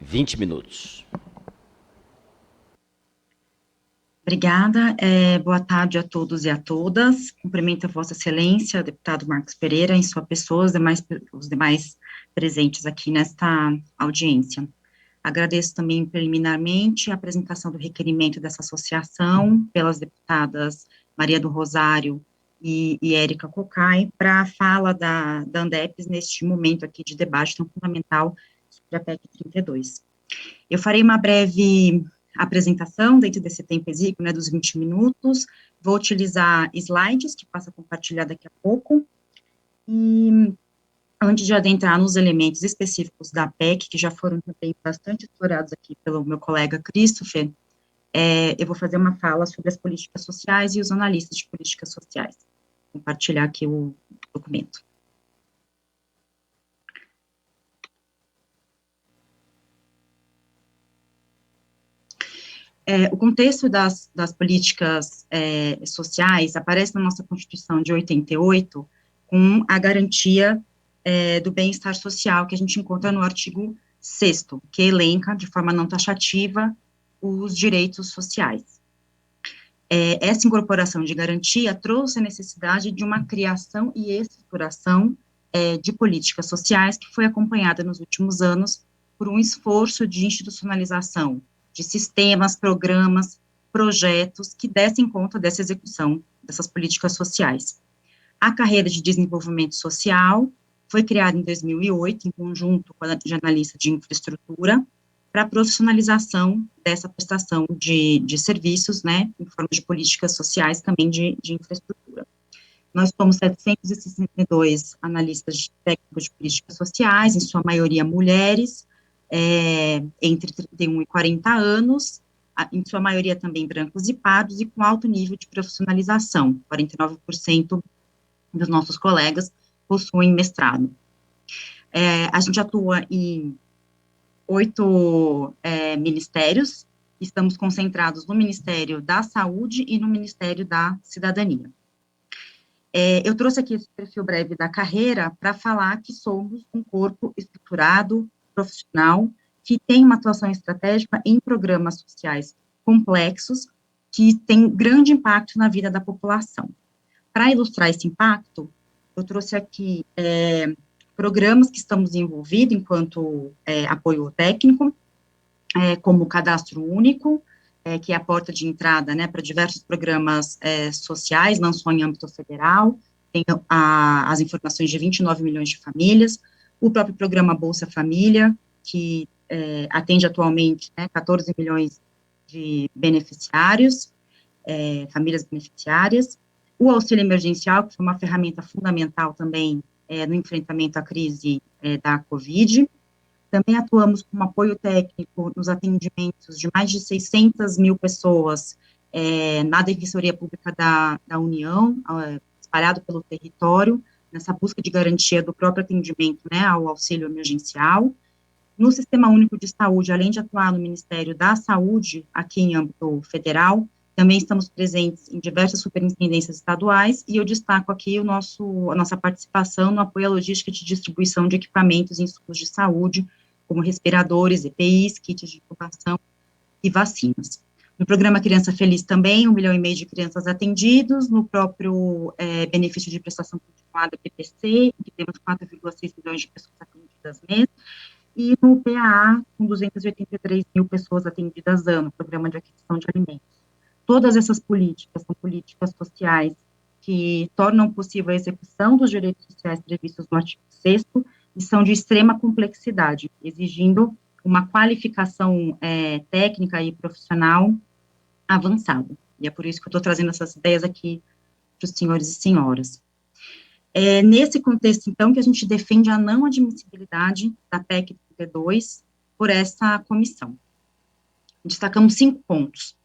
20 minutos. Obrigada, boa tarde a todos e a todas. Cumprimento a Vossa Excelência, deputado Marcos Pereira, em sua pessoa, os demais presentes aqui nesta audiência. Agradeço também preliminarmente a apresentação do requerimento dessa associação pelas deputadas Maria do Rosário e Érica Cocai para a fala da Andeps neste momento aqui de debate tão fundamental sobre a PEC 32. Eu farei uma breve apresentação dentro desse tempo exíguo, né, dos 20 minutos, vou utilizar slides que passo a compartilhar daqui a pouco, e antes de adentrar nos elementos específicos da PEC, que já foram também bastante explorados aqui pelo meu colega Christopher, eu vou fazer uma fala sobre as políticas sociais e os analistas de políticas sociais. Vou compartilhar aqui o documento. O contexto das políticas sociais aparece na nossa Constituição de 88, com a garantia do bem-estar social, que a gente encontra no artigo 6º, que elenca, de forma não taxativa, os direitos sociais. Essa incorporação de garantia trouxe a necessidade de uma criação e estruturação de políticas sociais, que foi acompanhada nos últimos anos por um esforço de institucionalização de sistemas, programas, projetos que dessem conta dessa execução dessas políticas sociais. A carreira de desenvolvimento social foi criada em 2008, em conjunto com a jornalista de infraestrutura, para a profissionalização dessa prestação de serviços, né, em forma de políticas sociais também de infraestrutura. Nós somos 762 analistas técnicos de políticas sociais, em sua maioria mulheres, entre 31 e 40 anos, em sua maioria também brancos e pardos, e com alto nível de profissionalização, 49% dos nossos colegas possuem mestrado. A gente atua em 8 ministérios, estamos concentrados no Ministério da Saúde e no Ministério da Cidadania. Eu trouxe aqui esse perfil breve da carreira para falar que somos um corpo estruturado, profissional, que tem uma atuação estratégica em programas sociais complexos, que tem grande impacto na vida da população. Para ilustrar esse impacto, eu trouxe aqui programas que estamos envolvidos enquanto apoio técnico, como o Cadastro Único, que é a porta de entrada, né, para diversos programas sociais, não só em âmbito federal, tem as informações de 29 milhões de famílias, o próprio programa Bolsa Família, que atende atualmente 14 milhões de beneficiários, famílias beneficiárias, o auxílio emergencial, que foi uma ferramenta fundamental também no enfrentamento à crise da Covid. Também atuamos como apoio técnico nos atendimentos de mais de 600 mil pessoas na Defensoria Pública da União, espalhado pelo território, nessa busca de garantia do próprio atendimento, né, ao auxílio emergencial. No Sistema Único de Saúde, além de atuar no Ministério da Saúde, aqui em âmbito federal, também estamos presentes em diversas superintendências estaduais, e eu destaco aqui a nossa participação no apoio à logística de distribuição de equipamentos e insumos de saúde, como respiradores, EPIs, kits de intubação e vacinas. No programa Criança Feliz também, 1,5 milhão de crianças atendidos, no próprio benefício de prestação continuada, PPC, que temos 4,6 milhões de pessoas atendidas mês, e no PAA, com 283 mil pessoas atendidas ano, programa de aquisição de alimentos. Todas essas políticas são políticas sociais que tornam possível a execução dos direitos sociais previstos no artigo 6º e são de extrema complexidade, exigindo uma qualificação técnica e profissional avançada. E é por isso que eu estou trazendo essas ideias aqui para os senhores e senhoras. Nesse contexto, então, que a gente defende a não admissibilidade da PEC 32 por essa comissão. Destacamos 5 pontos.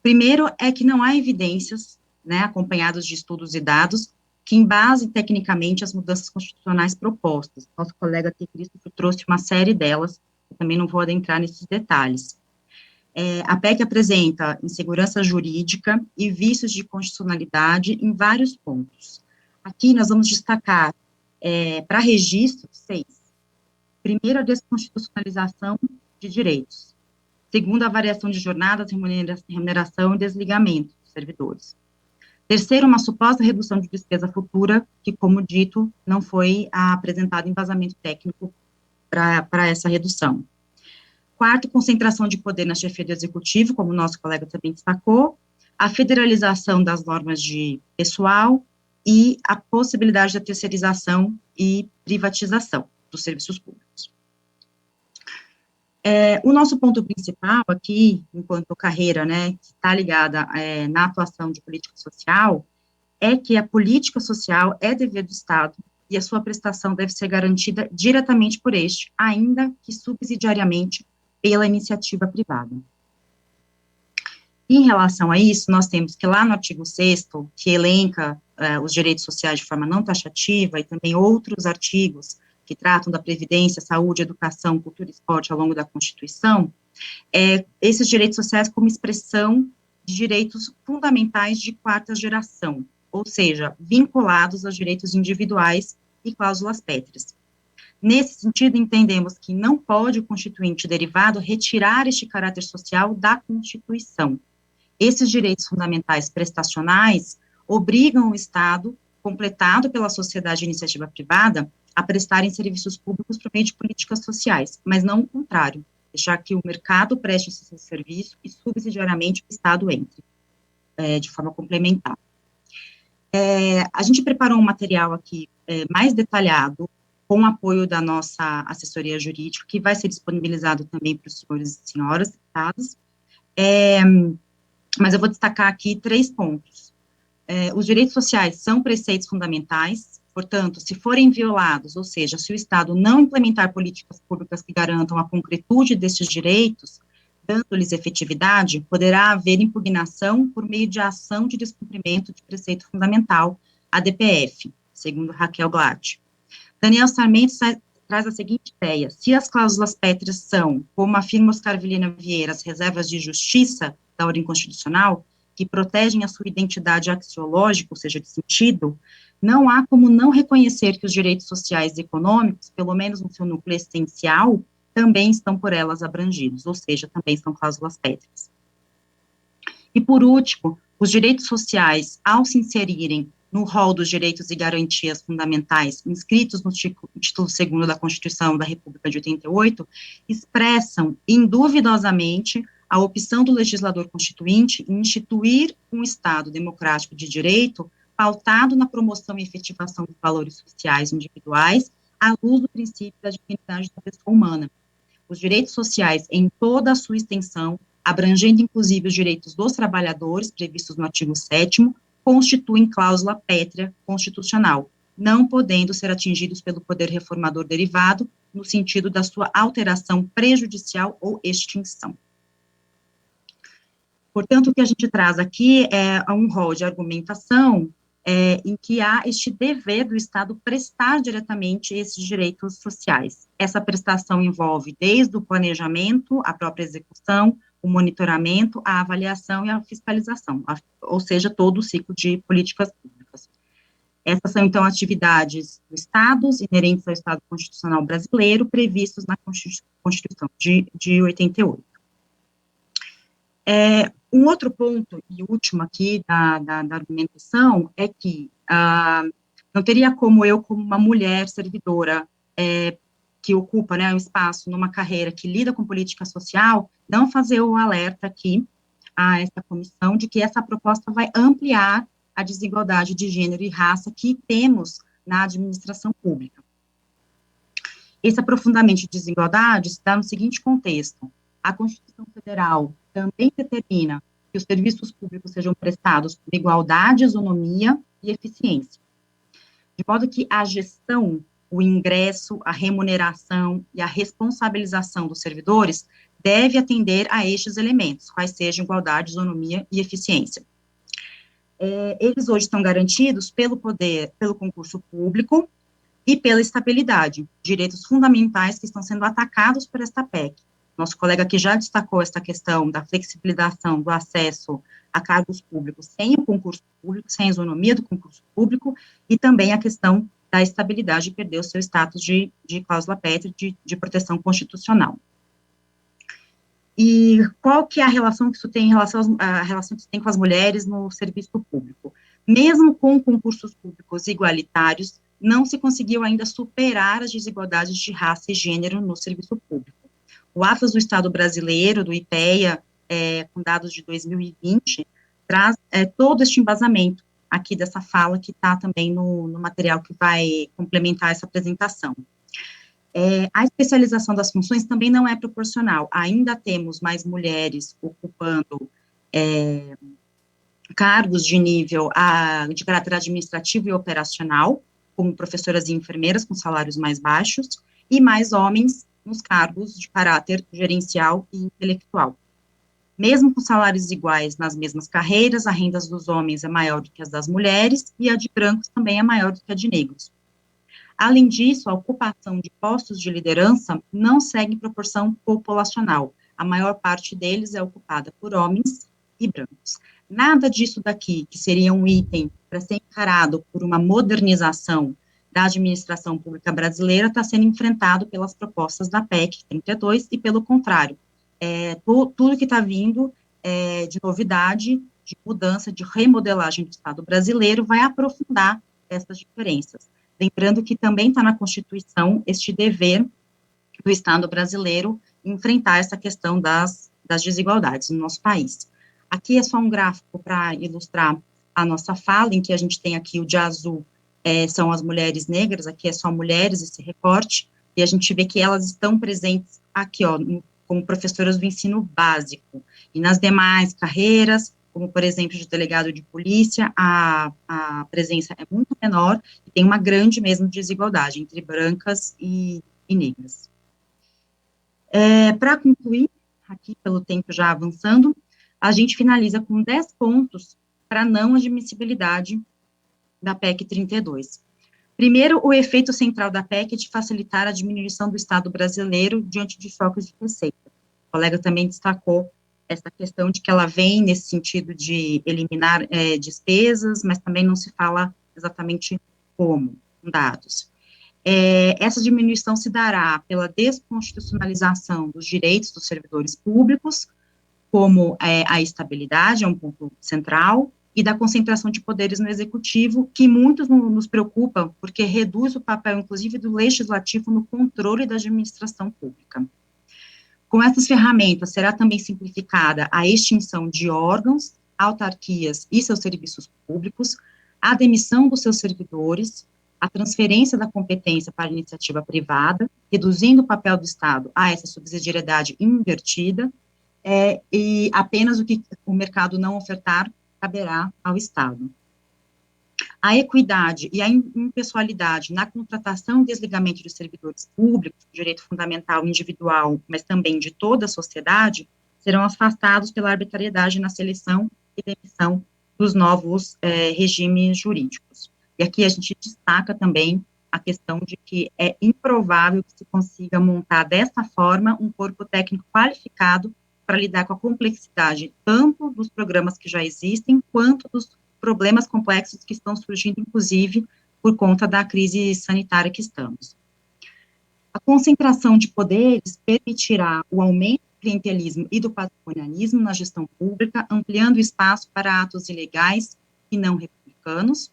Primeiro é que não há evidências, né, acompanhadas de estudos e dados, que embasem tecnicamente as mudanças constitucionais propostas. Nosso colega aqui, Christopher, trouxe uma série delas, eu também não vou adentrar nesses detalhes. A PEC apresenta insegurança jurídica e vícios de constitucionalidade em vários pontos. Aqui nós vamos destacar, para registro, 6. Primeiro, a desconstitucionalização de direitos. Segundo, a variação de jornadas, remuneração e desligamento dos servidores. Terceiro, uma suposta redução de despesa futura, que, como dito, não foi apresentado embasamento técnico para essa redução. Quarto, concentração de poder na chefia do executivo, como o nosso colega também destacou, a federalização das normas de pessoal e a possibilidade da terceirização e privatização dos serviços públicos. O nosso ponto principal aqui, enquanto carreira, né, que está ligada na atuação de política social, é que a política social é dever do Estado e a sua prestação deve ser garantida diretamente por este, ainda que subsidiariamente pela iniciativa privada. Em relação a isso, nós temos que lá no artigo 6º, que elenca os direitos sociais de forma não taxativa, e também outros artigos que tratam da previdência, saúde, educação, cultura e esporte ao longo da Constituição, esses direitos sociais como expressão de direitos fundamentais de quarta geração, ou seja, vinculados aos direitos individuais e cláusulas pétreas. Nesse sentido, entendemos que não pode o constituinte derivado retirar este caráter social da Constituição. Esses direitos fundamentais prestacionais obrigam o Estado, completado pela sociedade de iniciativa privada, a prestarem serviços públicos por meio de políticas sociais, mas não o contrário, deixar que o mercado preste esse serviço e subsidiariamente o Estado entre, de forma complementar. A gente preparou um material aqui mais detalhado, com o apoio da nossa assessoria jurídica, que vai ser disponibilizado também para os senhores e senhoras deputados, mas eu vou destacar aqui 3 pontos. Os direitos sociais são preceitos fundamentais, portanto, se forem violados, ou seja, se o Estado não implementar políticas públicas que garantam a concretude desses direitos, dando-lhes efetividade, poderá haver impugnação por meio de ação de descumprimento de preceito fundamental, ADPF, segundo Raquel Glatt. Daniel Sarmento traz a seguinte ideia: se as cláusulas pétreas são, como afirma Oscar Vilhena Vieira, as reservas de justiça da ordem constitucional, que protegem a sua identidade axiológica, ou seja, de sentido, não há como não reconhecer que os direitos sociais e econômicos, pelo menos no seu núcleo essencial, também estão por elas abrangidos, ou seja, também são cláusulas pétreas. E, por último, os direitos sociais, ao se inserirem no rol dos direitos e garantias fundamentais inscritos no título 2º da Constituição da República de 88, expressam induvidosamente a opção do legislador constituinte em instituir um Estado democrático de direito pautado na promoção e efetivação dos valores sociais individuais à luz do princípio da dignidade da pessoa humana. Os direitos sociais, em toda a sua extensão, abrangendo inclusive os direitos dos trabalhadores, previstos no artigo 7º, constituem cláusula pétrea constitucional, não podendo ser atingidos pelo poder reformador derivado, no sentido da sua alteração prejudicial ou extinção. Portanto, o que a gente traz aqui é um rol de argumentação em que há este dever do Estado prestar diretamente esses direitos sociais. Essa prestação envolve desde o planejamento, a própria execução, o monitoramento, a avaliação e a fiscalização, ou seja, todo o ciclo de políticas públicas. Essas são, então, atividades do Estado, inerentes ao Estado Constitucional Brasileiro, previstos na Constituição de 88. Um outro ponto, e último aqui da argumentação, é que não teria como eu, como uma mulher servidora, que ocupa, né, um espaço numa carreira que lida com política social, não fazer o alerta aqui a essa comissão de que essa proposta vai ampliar a desigualdade de gênero e raça que temos na administração pública. Esse aprofundamento de desigualdade se dá no seguinte contexto: a Constituição Federal também determina que os serviços públicos sejam prestados com igualdade, isonomia e eficiência, de modo que a gestão, o ingresso, a remuneração e a responsabilização dos servidores deve atender a estes elementos, quais sejam igualdade, isonomia e eficiência. Eles hoje estão garantidos pelo concurso público e pela estabilidade, direitos fundamentais que estão sendo atacados por esta PEC. Nosso colega aqui já destacou esta questão da flexibilização do acesso a cargos públicos sem o concurso público, sem a isonomia do concurso público, e também a questão da estabilidade de perder o seu status de cláusula pétrea de proteção constitucional. E qual que é a relação que isso tem, a relação que isso tem com as mulheres no serviço público? Mesmo com concursos públicos igualitários, não se conseguiu ainda superar as desigualdades de raça e gênero no serviço público. O Atlas do Estado Brasileiro, do IPEA, com dados de 2020, traz todo este embasamento aqui dessa fala, que está também no material que vai complementar essa apresentação. A especialização das funções também não é proporcional. Ainda temos mais mulheres ocupando cargos de nível de caráter administrativo e operacional, como professoras e enfermeiras com salários mais baixos, e mais homens nos cargos de caráter gerencial e intelectual. Mesmo com salários iguais nas mesmas carreiras, a renda dos homens é maior do que as das mulheres, e a de brancos também é maior do que a de negros. Além disso, a ocupação de postos de liderança não segue proporção populacional. A maior parte deles é ocupada por homens e brancos. Nada disso daqui, que seria um item para ser encarado por uma modernização da administração pública brasileira, está sendo enfrentado pelas propostas da PEC 32, e pelo contrário, tudo que está vindo de novidade, de mudança, de remodelagem do Estado brasileiro, vai aprofundar essas diferenças. Lembrando que também está na Constituição este dever do Estado brasileiro enfrentar essa questão das desigualdades no nosso país. Aqui é só um gráfico para ilustrar a nossa fala, em que a gente tem aqui o de azul, são as mulheres negras, aqui é só mulheres, esse recorte, e a gente vê que elas estão presentes aqui, ó, como professoras do ensino básico, e nas demais carreiras, como, por exemplo, de delegado de polícia, a presença é muito menor, e tem uma grande mesmo desigualdade entre brancas e negras. Para concluir, aqui pelo tempo já avançando, a gente finaliza com 10 pontos para não admissibilidade da PEC 32. Primeiro, o efeito central da PEC é de facilitar a diminuição do Estado brasileiro diante de choques de receita. O colega também destacou essa questão de que ela vem nesse sentido de eliminar despesas, mas também não se fala exatamente como, com dados. Essa diminuição se dará pela desconstitucionalização dos direitos dos servidores públicos, como a estabilidade, é um ponto central, e da concentração de poderes no executivo, que muitos nos preocupam, porque reduz o papel, inclusive, do legislativo no controle da administração pública. Com essas ferramentas, será também simplificada a extinção de órgãos, autarquias e seus serviços públicos, a demissão dos seus servidores, a transferência da competência para a iniciativa privada, reduzindo o papel do Estado a essa subsidiariedade invertida, e apenas o que o mercado não ofertar caberá ao Estado. A equidade e a impessoalidade na contratação e desligamento de servidores públicos, direito fundamental individual, mas também de toda a sociedade, serão afastados pela arbitrariedade na seleção e demissão dos novos regimes jurídicos. E aqui a gente destaca também a questão de que é improvável que se consiga montar dessa forma um corpo técnico qualificado para lidar com a complexidade tanto dos programas que já existem, quanto dos problemas complexos que estão surgindo, inclusive, por conta da crise sanitária que estamos. A concentração de poderes permitirá o aumento do clientelismo e do patrimonialismo na gestão pública, ampliando o espaço para atos ilegais e não republicanos.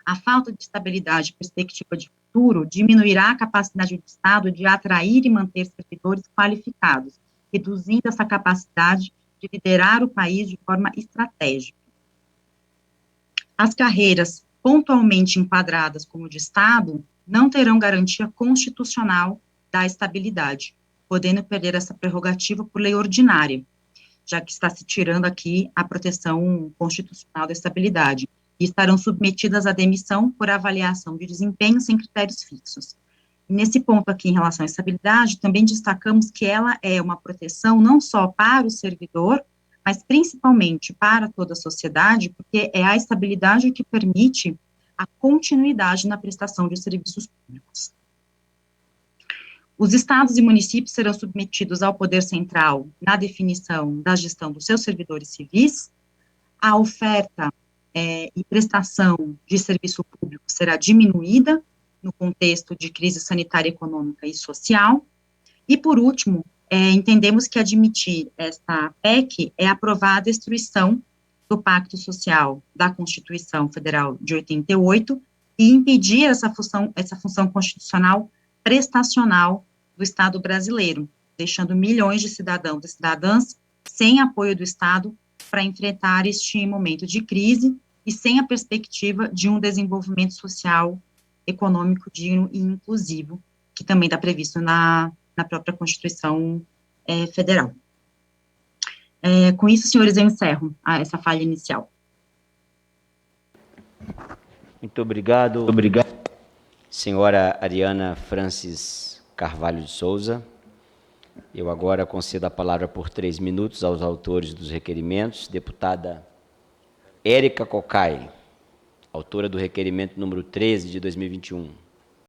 A falta de estabilidade e perspectiva de futuro diminuirá a capacidade do Estado de atrair e manter servidores qualificados, reduzindo essa capacidade de liderar o país de forma estratégica. As carreiras pontualmente enquadradas como de Estado não terão garantia constitucional da estabilidade, podendo perder essa prerrogativa por lei ordinária, já que está se tirando aqui a proteção constitucional da estabilidade, e estarão submetidas à demissão por avaliação de desempenho sem critérios fixos. Nesse ponto aqui, em relação à estabilidade, também destacamos que ela é uma proteção não só para o servidor, mas principalmente para toda a sociedade, porque é a estabilidade que permite a continuidade na prestação de serviços públicos. Os estados e municípios serão submetidos ao poder central na definição da gestão dos seus servidores civis, a oferta e prestação de serviço público será diminuída no contexto de crise sanitária, econômica e social, e, por último, entendemos que admitir esta PEC é aprovar a destruição do Pacto Social da Constituição Federal de 88 e impedir essa função constitucional prestacional do Estado brasileiro, deixando milhões de cidadãos e cidadãs sem apoio do Estado para enfrentar este momento de crise e sem a perspectiva de um desenvolvimento social, econômico, digno e inclusivo, que também está previsto na própria Constituição Federal. Com isso, senhores, eu encerro essa fala inicial. Muito obrigado. Senhora Ariana Francis Carvalho de Souza. Eu agora concedo a palavra por 3 minutos aos autores dos requerimentos. Deputada Érica Cocai, autora do requerimento número 13 de 2021.